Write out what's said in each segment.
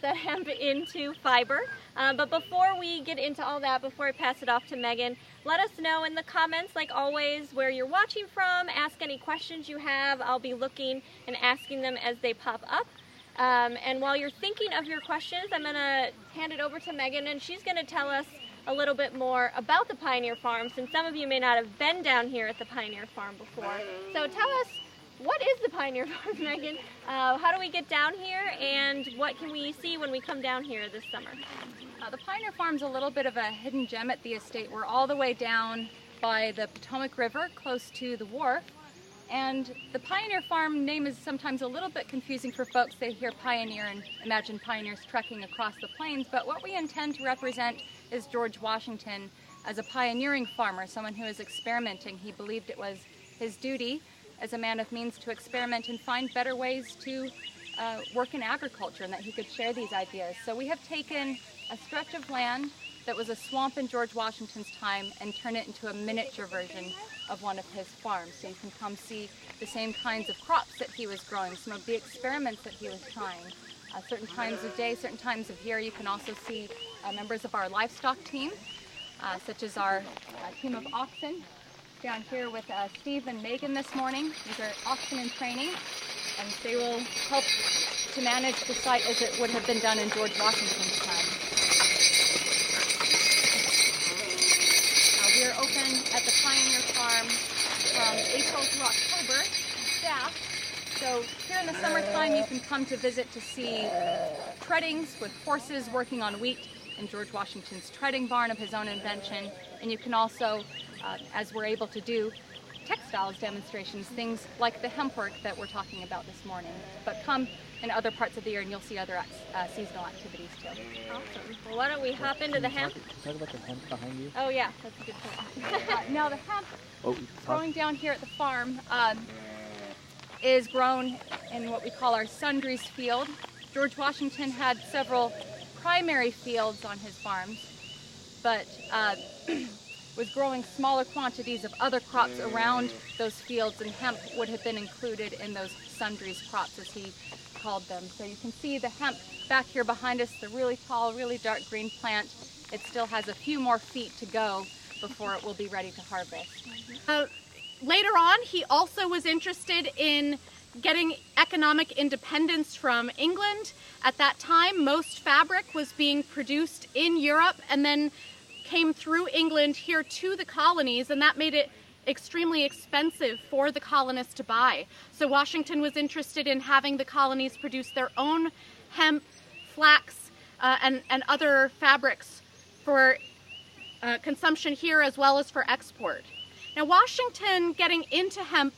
the hemp into fiber. But before we get into all that, before I pass it off to Megan, let us know in the comments, like always, where you're watching from. Ask any questions you have. I'll be looking and asking them as they pop up. And while you're thinking of your questions, I'm going to hand it over to Megan, and she's going to tell us a little bit more about the Pioneer Farm, since some of you may not have been down here at the Pioneer Farm before. So tell us, what is the Pioneer Farm, Megan? How do we get down here, and what can we see when we come down here this summer? The Pioneer Farm's a little bit of a hidden gem at the estate. We're all the way down by the Potomac River, close to the wharf. And the Pioneer Farm name is sometimes a little bit confusing for folks. They hear pioneer and imagine pioneers trekking across the plains, but what we intend to represent is George Washington as a pioneering farmer, someone who is experimenting. He believed it was his duty as a man of means to experiment and find better ways to work in agriculture, and that he could share these ideas. So we have taken a stretch of land that was a swamp in George Washington's time and turned it into a miniature version of one of his farms. So you can come see the same kinds of crops that he was growing, some of the experiments that he was trying. Certain times of day, certain times of year. You can also see members of our livestock team, such as our team of oxen down here with Steve and Megan this morning. These are oxen in training, and they will help to manage the site as it would have been done in George Washington's time. We are open at the Pioneer Farm from April through October, staff. So here in the summertime you can come to visit to see treadings with horses working on wheat in George Washington's treading barn of his own invention. And you can also, as we're able to do, textiles demonstrations, things like the hemp work that we're talking about this morning. But come in other parts of the year and you'll see other seasonal activities too. Awesome. Well, why don't we hop into the hemp? Talk about the hemp behind you. Oh yeah, that's a good point. Now the hemp growing down here at the farm is grown in what we call our sundries field. George Washington had several primary fields on his farms, but was growing smaller quantities of other crops around those fields, and hemp would have been included in those sundries crops, as he called them. So you can see the hemp back here behind us, the really tall, really dark green plant. It still has a few more feet to go before it will be ready to harvest. Later on, he also was interested in getting economic independence from England. At that time, most fabric was being produced in Europe and then came through England here to the colonies, and that made it extremely expensive for the colonists to buy. So Washington was interested in having the colonies produce their own hemp, flax, and other fabrics for consumption here as well as for export. Now Washington getting into hemp,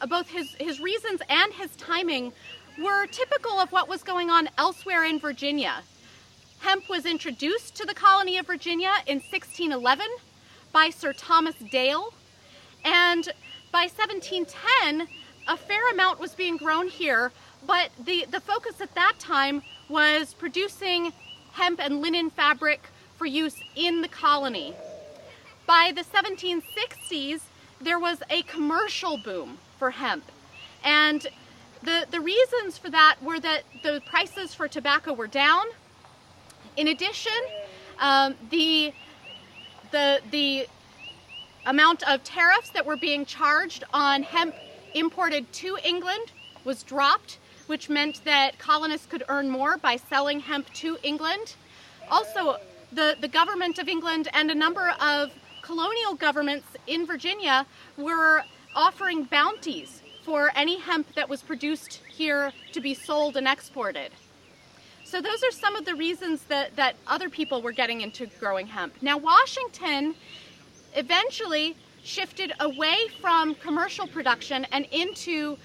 both his reasons and his timing were typical of what was going on elsewhere in Virginia. Hemp was introduced to the colony of Virginia in 1611 by Sir Thomas Dale, and by 1710 a fair amount was being grown here, but the focus at that time was producing hemp and linen fabric for use in the colony. By the 1760s there was a commercial boom for hemp, and the reasons for that were that the prices for tobacco were down. In addition, the amount of tariffs that were being charged on hemp imported to England was dropped, which meant that colonists could earn more by selling hemp to England. Also, the government of England and a number of colonial governments in Virginia were offering bounties for any hemp that was produced here to be sold and exported. So those are some of the reasons that other people were getting into growing hemp. Now Washington eventually shifted away from commercial production and into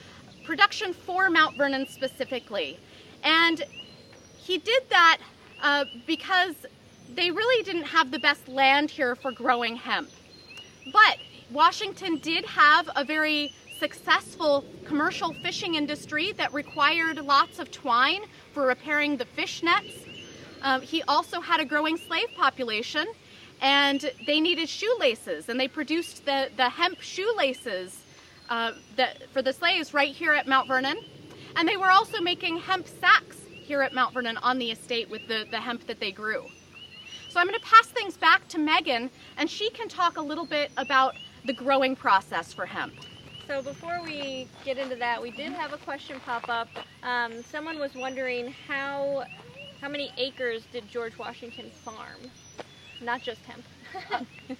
production for Mount Vernon specifically. And he did that because they really didn't have the best land here for growing hemp. But Washington did have a very successful commercial fishing industry that required lots of twine for repairing the fish nets. He also had a growing slave population, and they needed shoelaces, and they produced the hemp shoelaces for the slaves right here at Mount Vernon. And they were also making hemp sacks here at Mount Vernon on the estate with the hemp that they grew. So I'm going to pass things back to Megan, and she can talk a little bit about the growing process for hemp. So before we get into that, we did have a question pop up. Someone was wondering how many acres did George Washington farm? Not just hemp.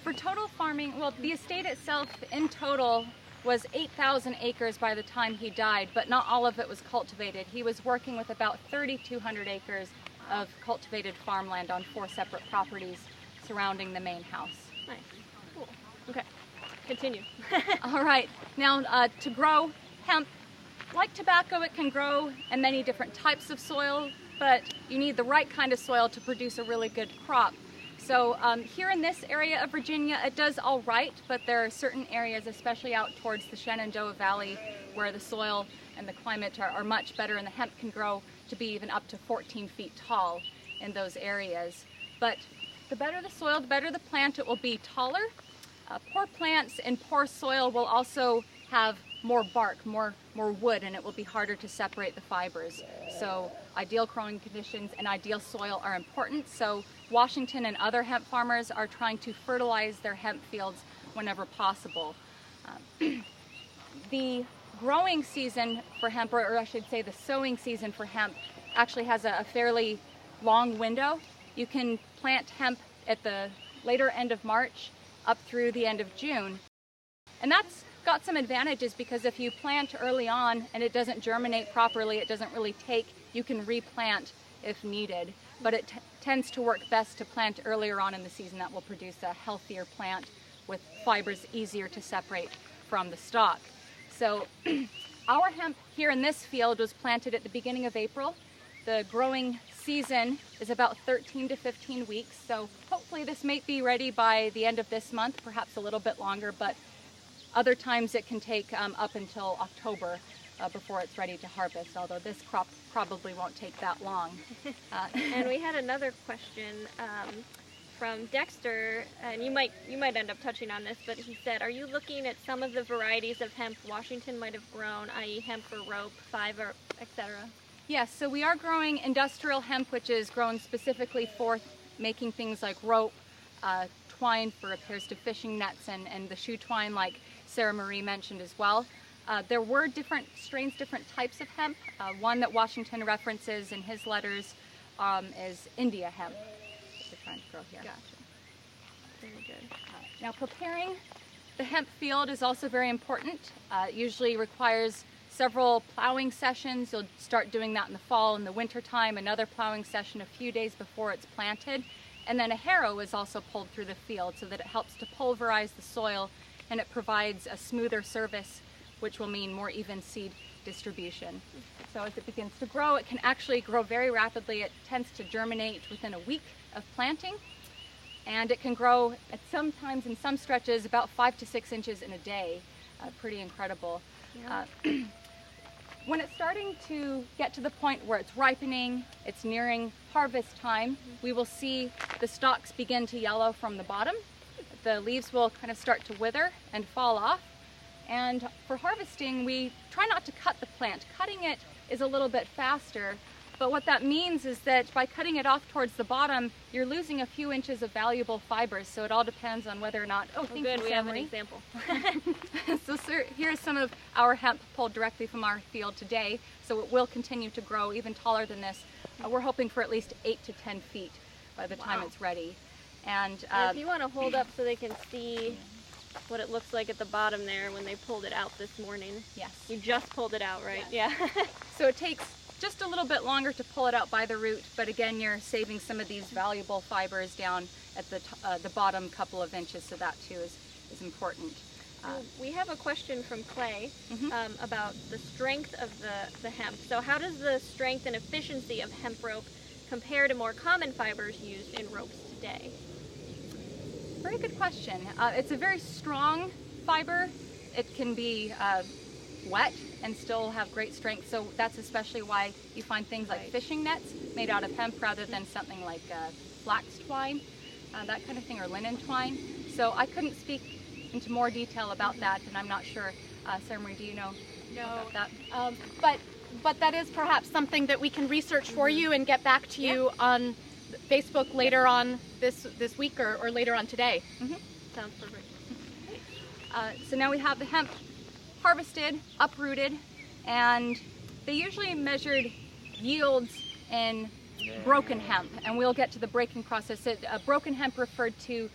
For total farming, well, the estate itself in total was 8,000 acres by the time he died, but not all of it was cultivated. He was working with about 3,200 acres of cultivated farmland on 4 separate properties surrounding the main house. Nice. Cool. Okay. Continue. All right. Now, to grow hemp, like tobacco, it can grow in many different types of soil, but you need the right kind of soil to produce a really good crop. So here in this area of Virginia, it does all right, but there are certain areas, especially out towards the Shenandoah Valley, where the soil and the climate are much better, and the hemp can grow to be even up to 14 feet tall in those areas. But the better the soil, the better the plant, it will be taller. Poor plants in poor soil will also have more bark, more wood, and it will be harder to separate the fibers. So ideal growing conditions and ideal soil are important. So Washington and other hemp farmers are trying to fertilize their hemp fields whenever possible. The growing season for hemp, or I should say the sowing season for hemp, actually has a fairly long window. You can plant hemp at the later end of March up through the end of June. And that's got some advantages, because if you plant early on and it doesn't germinate properly, it doesn't really take, you can replant if needed. But it tends to work best to plant earlier on in the season. That will produce a healthier plant with fibers easier to separate from the stalk. So our hemp here in this field was planted at the beginning of April. The growing season is about 13 to 15 weeks, so hopefully this may be ready by the end of this month, perhaps a little bit longer, but other times it can take up until October before it's ready to harvest, although this crop probably won't take that long. And we had another question from Dexter, and you might end up touching on this, but he said, are you looking at some of the varieties of hemp Washington might have grown, i.e. hemp for rope, fiber, etc.? Yes, so we are growing industrial hemp, which is grown specifically for making things like rope, twine for repairs to fishing nets, and the shoe twine like Sarah Marie mentioned as well. There were different strains, different types of hemp. One that Washington references in his letters is India hemp that we're trying to grow here. Gotcha. Very good. Now, preparing the hemp field is also very important. It usually requires several plowing sessions. You'll start doing that in the fall. In the winter time, another plowing session a few days before it's planted. And then a harrow is also pulled through the field so that it helps to pulverize the soil, and it provides a smoother surface, which will mean more even seed distribution. So as it begins to grow, it can actually grow very rapidly. It tends to germinate within a week of planting, and it can grow at sometimes in some stretches about 5 to 6 inches in a day. Pretty incredible. Yeah. When it's starting to get to the point where it's ripening, it's nearing harvest time, we will see the stalks begin to yellow from the bottom. The leaves will kind of start to wither and fall off. And for harvesting, we try not to cut the plant. Cutting it is a little bit faster, but what that means is that by cutting it off towards the bottom, you're losing a few inches of valuable fibers, so it all depends on whether or not... Oh, thank good, you, we have an Sammy. example. So sir, here's some of our hemp pulled directly from our field today, so it will continue to grow even taller than this. We're hoping for at least 8 to 10 feet by the time it's ready. And if you want to hold up so they can see what it looks like at the bottom there when they pulled it out this morning. Yes. You just pulled it out, right? Yes. Yeah. So it takes just a little bit longer to pull it out by the root, but again, you're saving some of these valuable fibers down at the bottom couple of inches, so that too is important. We have a question from Clay about the strength of the hemp. So how does the strength and efficiency of hemp rope compare to more common fibers used in ropes today? Very good question. It's a very strong fiber. It can be wet and still have great strength, so that's especially why you find things like fishing nets made out of hemp rather than something like flax twine, that kind of thing, or linen twine. So I couldn't speak into more detail about that, and I'm not sure, Sarah Marie, do you know about that? But but that is perhaps something that we can research for you and get back to you on Facebook later on this week or later on today. Sounds perfect. So now we have the hemp harvested, uprooted, and they usually measured yields in broken hemp, and we'll get to the breaking process. Broken hemp referred to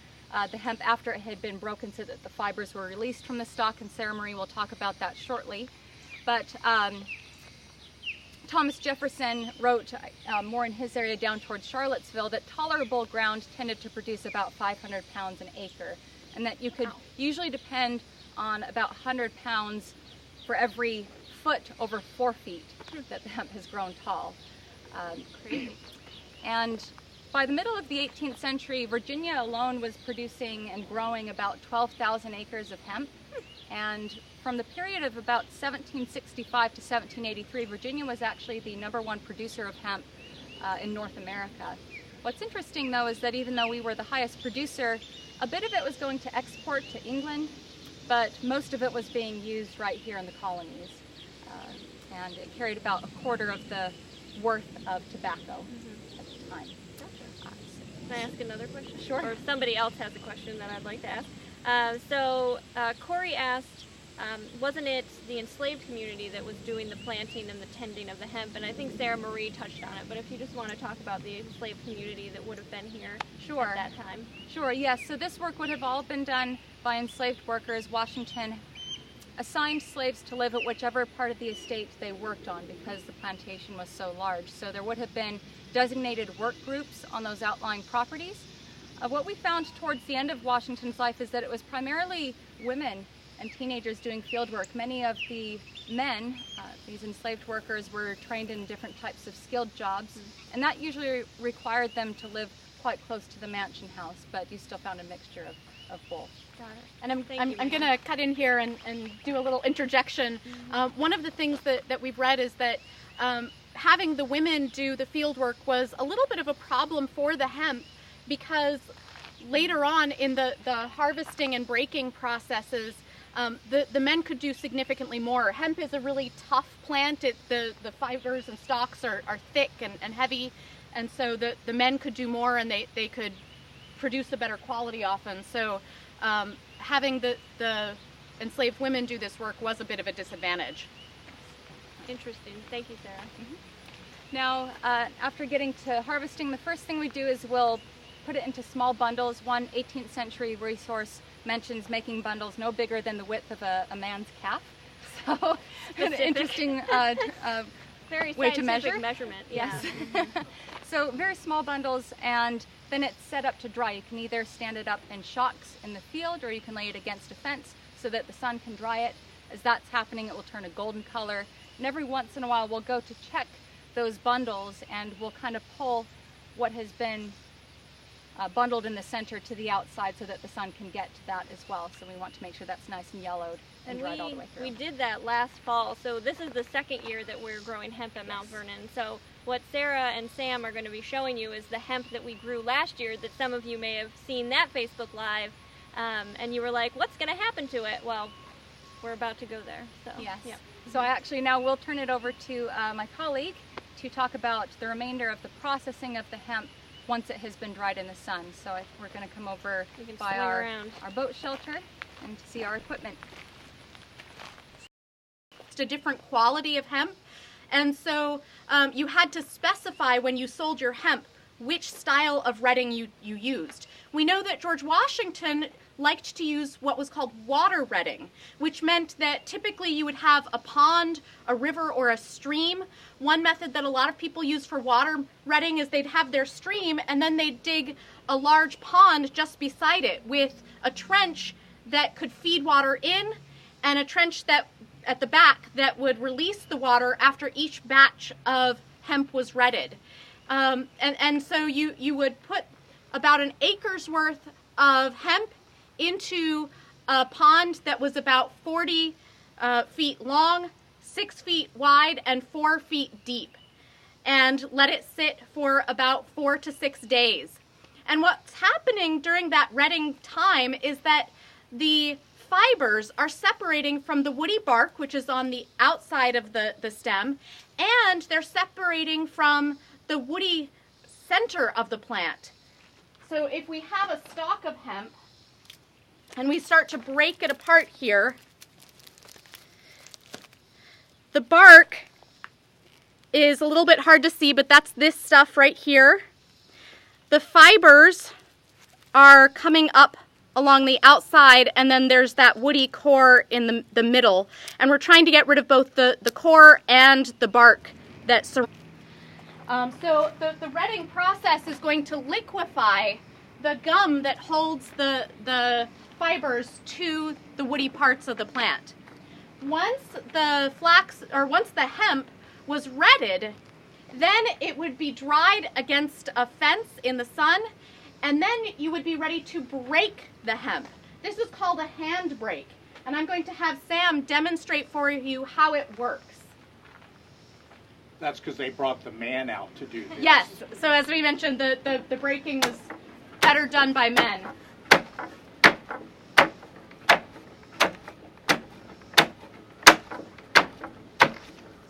the hemp after it had been broken so that the fibers were released from the stalk, and Sarah Marie will talk about that shortly. But Thomas Jefferson wrote more in his area down towards Charlottesville that tolerable ground tended to produce about 500 pounds an acre, and that you could usually depend on about 100 pounds for every foot over 4 feet that the hemp has grown tall. Crazy. And by the middle of the 18th century, Virginia alone was producing and growing about 12,000 acres of hemp. And from the period of about 1765 to 1783, Virginia was actually the #1 producer of hemp in North America. What's interesting though is that even though we were the highest producer, a bit of it was going to export to England, but most of it was being used right here in the colonies. And it carried about a quarter of the worth of tobacco at the time. Can I ask another question? Sure. Or if somebody else has a question that I'd like to ask. Corey asked, wasn't it the enslaved community that was doing the planting and the tending of the hemp? And I think Sarah Marie touched on it, but if you just want to talk about the enslaved community that would have been here at that time. Sure, yes. So this work would have all been done by enslaved workers. Washington assigned slaves to live at whichever part of the estate they worked on because the plantation was so large. So there would have been designated work groups on those outlying properties. What we found towards the end of Washington's life is that it was primarily women and teenagers doing field work. Many of the men, these enslaved workers, were trained in different types of skilled jobs, and that usually required them to live quite close to the mansion house, but you still found a mixture of both. Got it. And I'm going to cut in here and do a little interjection. One of the things that we've read is that having the women do the field work was a little bit of a problem for the hemp, because later on in the harvesting and breaking processes, the men could do significantly more. Hemp is a really tough plant. The fibers and stalks are thick and heavy, and so the men could do more, and they could produce a better quality often. So having the enslaved women do this work was a bit of a disadvantage. Interesting. Thank you, Sarah. Now, after getting to harvesting, the first thing we do is we'll put it into small bundles. One 18th century resource mentions making bundles no bigger than the width of a man's calf. So an interesting Very way to scientific measurement. Yes. So very small bundles, and then it's set up to dry. You can either stand it up in shocks in the field, or you can lay it against a fence so that the sun can dry it. As that's happening, it will turn a golden color. And every once in a while, we'll go to check those bundles, and we'll kind of pull what has been bundled in the center to the outside so that the sun can get to that as well. So we want to make sure that's nice and yellowed and dried all the way through. We did that last fall. So this is the second year that we're growing hemp at Mount Vernon. So what Sarah and Sam are going to be showing you is the hemp that we grew last year, that some of you may have seen that Facebook Live, and you were like, what's going to happen to it? Well, we're about to go there. So, yes. Yep. So I actually now will turn it over to my colleague to talk about the remainder of the processing of the hemp once it has been dried in the sun. So we're going to come over by our boat shelter and see our equipment. It's a different quality of hemp, and so you had to specify when you sold your hemp which style of retting you used. We know that George Washington liked to use what was called water retting, which meant that typically you would have a pond, a river, or a stream. One method that a lot of people use for water retting is they'd have their stream and then they'd dig a large pond just beside it with a trench that could feed water in and a trench that at the back that would release the water after each batch of hemp was retted. And so you would put about an acre's worth of hemp into a pond that was about 40 feet long, 6 feet wide, and 4 feet deep, and let it sit for about 4 to 6 days. And what's happening during that retting time is that the fibers are separating from the woody bark, which is on the outside of the stem, and they're separating from the woody center of the plant. So if we have a stalk of hemp and we start to break it apart here, the bark is a little bit hard to see, but that's this stuff right here. The fibers are coming up along the outside, and then there's that woody core in the middle. And we're trying to get rid of both the core and the bark that surrounds. So the retting process is going to liquefy the gum that holds the fibers to the woody parts of the plant. Once the hemp was retted, then it would be dried against a fence in the sun, and then you would be ready to break the hemp. This is called a hand break, and I'm going to have Sam demonstrate for you how it works. That's because they brought the man out to do this. Yes, so as we mentioned, the breaking was better done by men.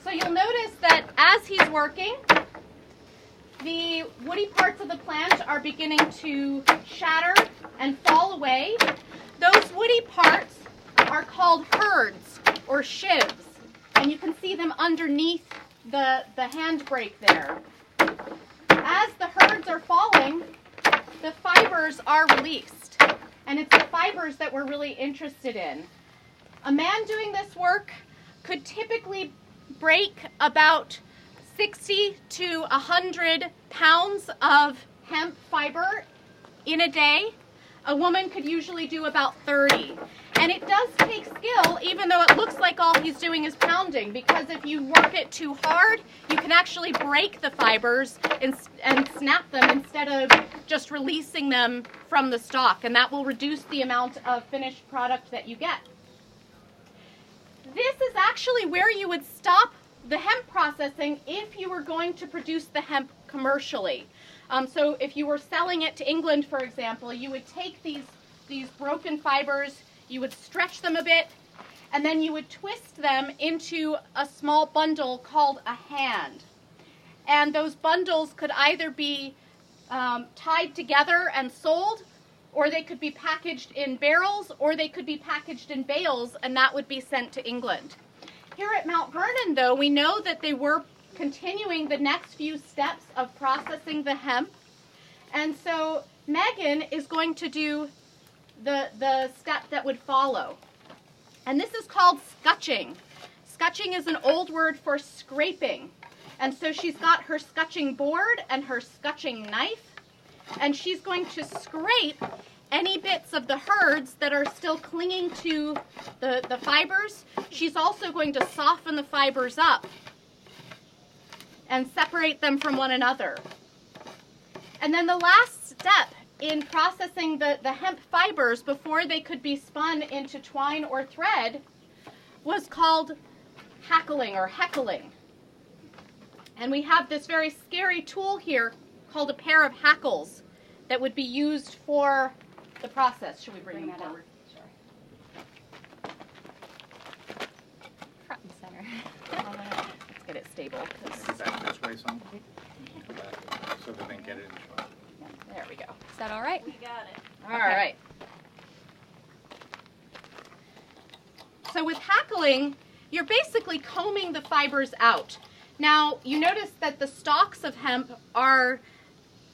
So you'll notice that as he's working, the woody parts of the plant are beginning to shatter and fall away. Those woody parts are called herds or shivs, and you can see them underneath the handbrake there. As the herds are falling, the fibers are released, and it's the fibers that we're really interested in. A man doing this work could typically break about 60 to 100 pounds of hemp fiber in a day. A woman could usually do about 30. And it does take skill, even though it looks like all he's doing is pounding, because if you work it too hard, you can actually break the fibers and snap them instead of just releasing them from the stalk, and that will reduce the amount of finished product that you get. This is actually where you would stop the hemp processing if you were going to produce the hemp commercially. So if you were selling it to England, for example, you would take these broken fibers, you would stretch them a bit, and then you would twist them into a small bundle called a hand. And those bundles could either be tied together and sold, or they could be packaged in barrels, or they could be packaged in bales, and that would be sent to England. Here at Mount Vernon, though, we know that they were continuing the next few steps of processing the hemp. And so Megan is going to do the step that would follow. And this is called scutching. Scutching is an old word for scraping. And so she's got her scutching board and her scutching knife, and she's going to scrape any bits of the herds that are still clinging to the fibers. She's also going to soften the fibers up and separate them from one another. And then the last step in processing the hemp fibers before they could be spun into twine or thread was called hackling or heckling. And we have this very scary tool here called a pair of hackles that would be used for the process. Should we bring that forward? Sure. Front and center. Let's get it stable. Back this way some, so that they can get it in shot. There we go. Is that all right? We got it. All right. So with hackling, you're basically combing the fibers out. Now, you notice that the stalks of hemp are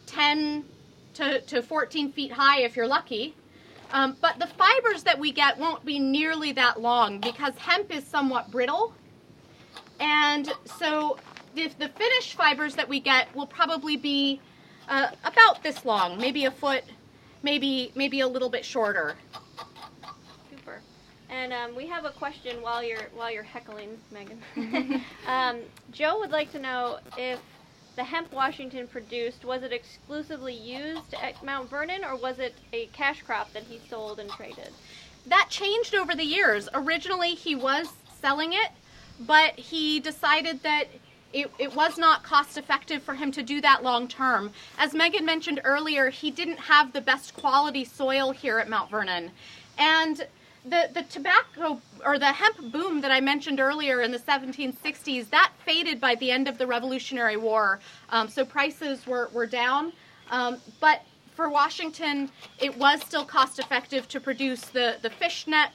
10 to 14 feet high if you're lucky. But the fibers that we get won't be nearly that long because hemp is somewhat brittle. And so the finished fibers that we get will probably be about this long, maybe a foot, maybe a little bit shorter. Super. And we have a question while you're heckling, Megan. Joe would like to know if the hemp Washington produced, was it exclusively used at Mount Vernon, or was it a cash crop that he sold and traded? That changed over the years. Originally he was selling it, but he decided that it was not cost effective for him to do that long term. As Megan mentioned earlier, he didn't have the best quality soil here at Mount Vernon. And The tobacco or the hemp boom that I mentioned earlier in the 1760s, that faded by the end of the Revolutionary War. So prices were down. But for Washington, it was still cost effective to produce the fishnet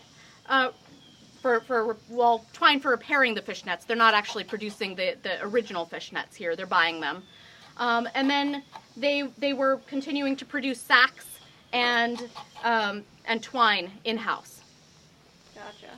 twine for repairing the fishnets. They're not actually producing the original fishnets here. They're buying them. And then they were continuing to produce sacks and twine in-house. Gotcha.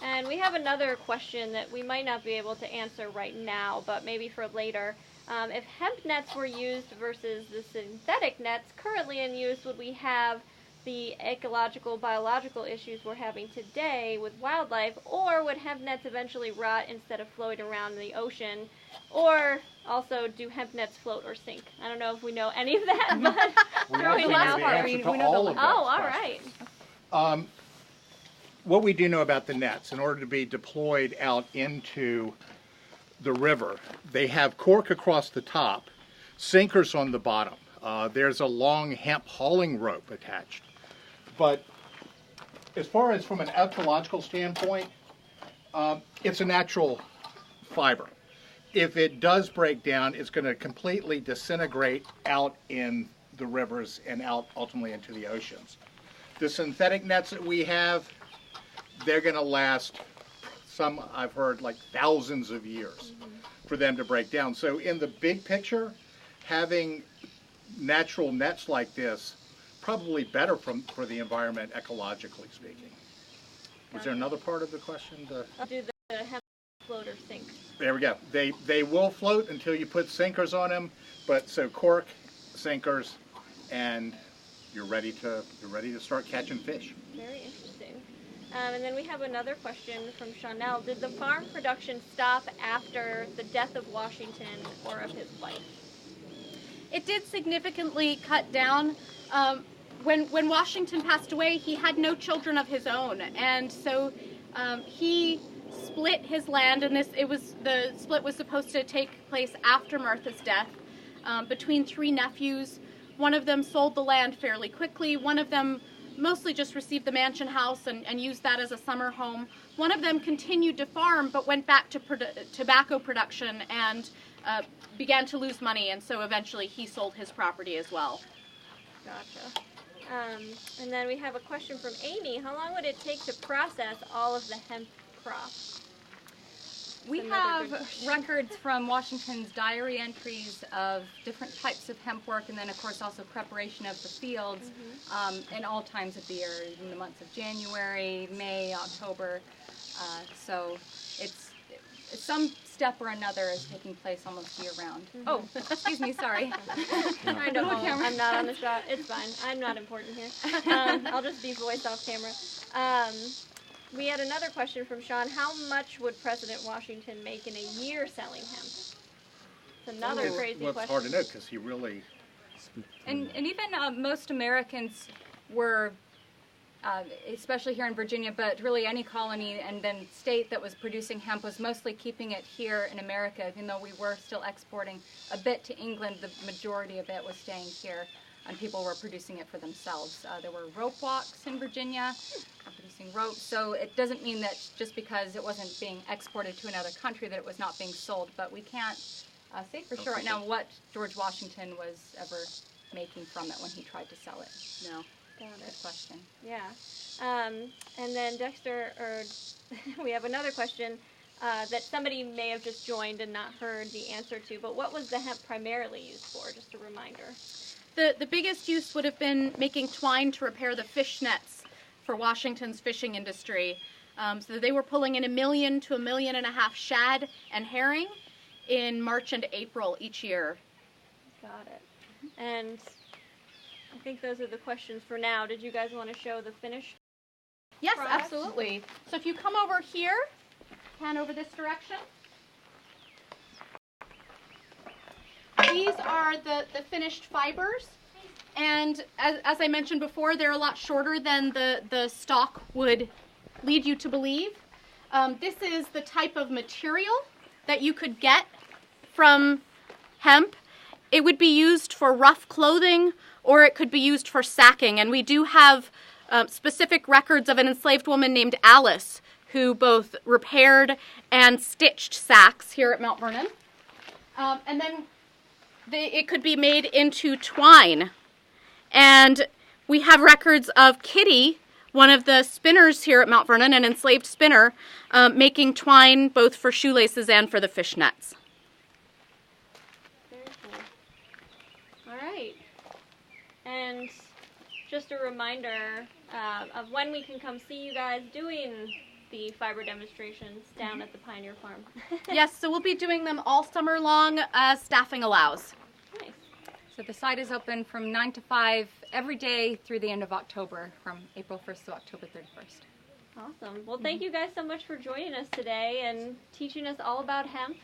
And we have another question that we might not be able to answer right now, but maybe for later. If hemp nets were used versus the synthetic nets currently in use, would we have the ecological, biological issues we're having today with wildlife, or would hemp nets eventually rot instead of floating around in the ocean? Or also, do hemp nets float or sink? I don't know if we know any of that, but throwing it out there. We know the Oh, all right. What we do know about the nets, in order to be deployed out into the river, they have cork across the top, sinkers on the bottom. There's a long hemp hauling rope attached. But as far as from an ecological standpoint, it's a natural fiber. If it does break down, it's going to completely disintegrate out in the rivers and out ultimately into the oceans. The synthetic nets that we have, they're going to last, some I've heard, like thousands of years for them to break down. So in the big picture, having natural nets like this, probably better for the environment ecologically speaking. Was there another part of the question? Do the hemp float or sink? There we go. They will float until you put sinkers on them, but so cork, sinkers, and you're ready to start catching fish. Very interesting. And then we have another question from Chanel. Did the farm production stop after the death of Washington or of his wife? It did significantly cut down. When Washington passed away, he had no children of his own, and so he split his land, and the split was supposed to take place after Martha's death, between three nephews. One of them sold the land fairly quickly. One of them mostly just received the mansion house and used that as a summer home. One of them continued to farm but went back to tobacco production and began to lose money, and so eventually he sold his property as well. Gotcha. And then we have a question from Amy. How long would it take to process all of the hemp crop? We have records from Washington's diary entries of different types of hemp work, and then of course also preparation of the fields in all times of the year, in the months of January, May, October. So it's some step or another is taking place almost year round. Oh, excuse me, sorry. I know I'm not on the shot. It's fine. I'm not important here. I'll just be voice off camera. We had another question from Sean. How much would President Washington make in a year selling hemp? It's another crazy question. It's hard to know because he really... And even most Americans were, especially here in Virginia, but really any colony and then state that was producing hemp was mostly keeping it here in America. Even though we were still exporting a bit to England, the majority of it was staying here, and people were producing it for themselves. There were rope walks in Virginia, producing rope, so it doesn't mean that just because it wasn't being exported to another country that it was not being sold, but we can't say for sure right now what George Washington was ever making from it when he tried to sell it. No. Got it. Good question. Yeah. And then Dexter, we have another question that somebody may have just joined and not heard the answer to, but what was the hemp primarily used for? Just a reminder. The biggest use would have been making twine to repair the fish nets for Washington's fishing industry. So they were pulling in 1 million to 1.5 million shad and herring in March and April each year. Got it. And I think those are the questions for now. Did you guys want to show the finished Yes, product? absolutely. So if you come over here, pan over this direction. These are the finished fibers, and as I mentioned before, they're a lot shorter than the stalk would lead you to believe. This is the type of material that you could get from hemp. It would be used for rough clothing, or it could be used for sacking, and we do have specific records of an enslaved woman named Alice who both repaired and stitched sacks here at Mount Vernon. And then it could be made into twine. And we have records of Kitty, one of the spinners here at Mount Vernon, an enslaved spinner, making twine both for shoelaces and for the fish nets. Very cool. All right. And just a reminder of when we can come see you guys doing the fiber demonstrations down at the Pioneer Farm. Yes, so we'll be doing them all summer long as staffing allows. Nice. So the site is open from 9 to 5 every day through the end of October, from April 1st to October 31st. Awesome. Well, thank you guys so much for joining us today and teaching us all about hemp.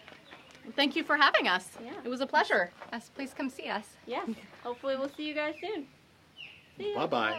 Thank you for having us. Yeah. It was a pleasure. Yes, please come see us. Yes. Hopefully we'll see you guys soon. See ya. Bye-bye.